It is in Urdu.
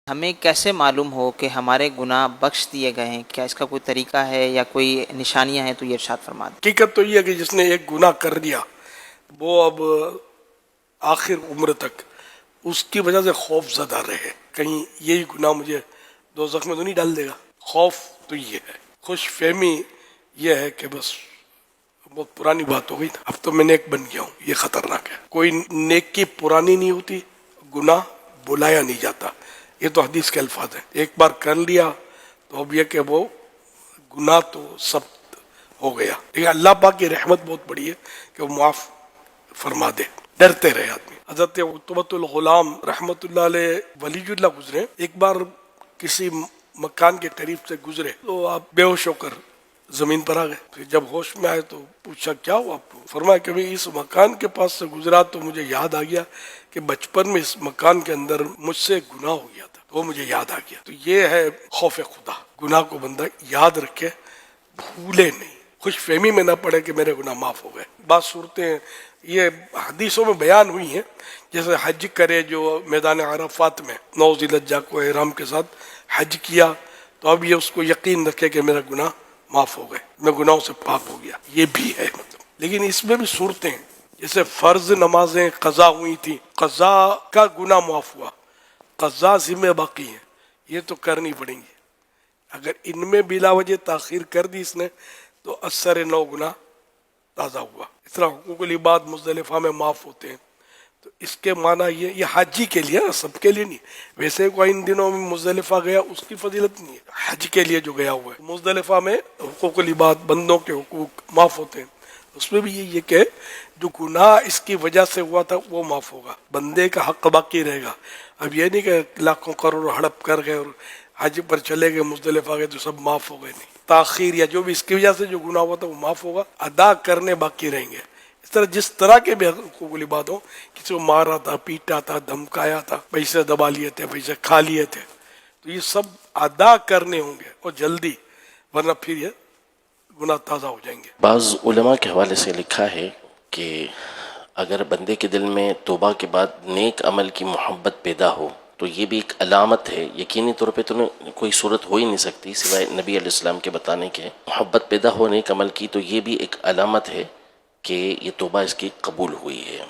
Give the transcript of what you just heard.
ہمیں کیسے معلوم ہو کہ ہمارے گناہ بخش دیے گئے ہیں؟ کیا اس کا کوئی طریقہ ہے یا کوئی نشانیاں ہیں؟ تو یہ ارشاد فرما دیں۔ حقیقت تو یہ ہے کہ جس نے ایک گناہ کر دیا وہ اب آخر عمر تک اس کی وجہ سے خوف زدہ رہے، کہیں یہی گناہ مجھے دوزخ میں تو نہیں ڈال دے گا۔ خوف تو یہ ہے، خوش فہمی یہ ہے کہ بس بہت پرانی بات ہو گئی، اب تو میں نیک بن گیا ہوں، یہ خطرناک ہے۔ کوئی نیکی پرانی نہیں ہوتی، گناہ بلایا نہیں جاتا، یہ تو حدیث کے الفاظ ہیں۔ ایک بار کر لیا تو اب یہ کہ وہ گناہ تو سب ہو گیا، لیکن اللہ پاک کی رحمت بہت بڑی ہے کہ وہ معاف فرما دے، ڈرتے رہے آدمی۔ حضرت عتبۃ الغلام رحمت اللہ علیہ ولی اللہ گزرے، ایک بار کسی مکان کے قریب سے گزرے تو آپ بے ہوش ہو کر زمین پر آ گئے۔ پھر جب ہوش میں آئے تو پوچھا کیا ہوا آپ کو؟ فرمایا کہ میں اس مکان کے پاس سے گزرا تو مجھے یاد آ گیا کہ بچپن میں اس مکان کے اندر مجھ سے گناہ ہو گیا تھا، تو وہ مجھے یاد آ گیا۔ تو یہ ہے خوف خدا، گناہ کو بندہ یاد رکھے، بھولے نہیں، خوش فہمی میں نہ پڑے کہ میرے گناہ معاف ہو گئے۔ بعض صورتیں یہ حدیثوں میں بیان ہوئی ہیں، جیسے حج کرے جو میدان عرفات میں 9 ذی الحجہ کو احرام کے ساتھ حج کیا، تو اب یہ اس کو یقین رکھے کہ میرا گناہ معاف ہو گئے، میں گناہوں سے پاک ہو گیا، یہ بھی ہے مطلب۔ لیکن اس میں بھی صورتیں ہیں، جیسے فرض نمازیں قضا ہوئی تھیں، قضا کا گناہ معاف ہوا، قضا ذمہ باقی ہیں، یہ تو کرنی پڑیں گی۔ اگر ان میں بلا وجہ تاخیر کر دی اس نے تو اثر 9 گناہ تازہ ہوا۔ اس طرح حقوق العباد مزدلفہ میں معاف ہوتے ہیں، تو اس کے معنی یہ حجی کے لیے، سب کے لیے نہیں۔ ویسے کوئی ان دنوں میں مزدلفہ گیا اس کی فضیلت نہیں ہے، حج کے لیے جو گیا ہوا ہے مزدلفہ میں حقوق العباد، بندوں کے حقوق معاف ہوتے ہیں۔ اس میں بھی یہی ہے کہ جو گناہ اس کی وجہ سے ہوا تھا وہ معاف ہوگا، بندے کا حق باقی رہے گا۔ اب یہ نہیں کہ لاکھوں کروڑ ہڑپ کر گئے اور حج پر چلے گئے، مزدلفہ گئے تو سب معاف ہو گئے، نہیں، تاخیر یا جو بھی اس کی وجہ سے جو گناہ ہوا تھا وہ معاف ہوگا، ادا کرنے باقی رہیں گے۔ اس طرح جس طرح کے بھی حقوق العباد ہوں، کسی کو مارا تھا، پیٹا تھا، دھمکایا تھا، پیسے دبا لیے تھے، پیسے کھا لیے تھے، تو یہ سب ادا کرنے ہوں گے اور جلدی، ورنہ پھر یہ گناہ تازہ ہو جائیں گے۔ بعض علماء کے حوالے سے لکھا ہے کہ اگر بندے کے دل میں توبہ کے بعد نیک عمل کی محبت پیدا ہو تو یہ بھی ایک علامت ہے، یقینی طور پہ تو کوئی صورت ہو ہی نہیں سکتی سوائے نبی علیہ السلام کے بتانے کے، محبت پیدا ہو نیک عمل کی، تو یہ بھی ایک علامت ہے کہ یہ توبہ اس کی قبول ہوئی ہے۔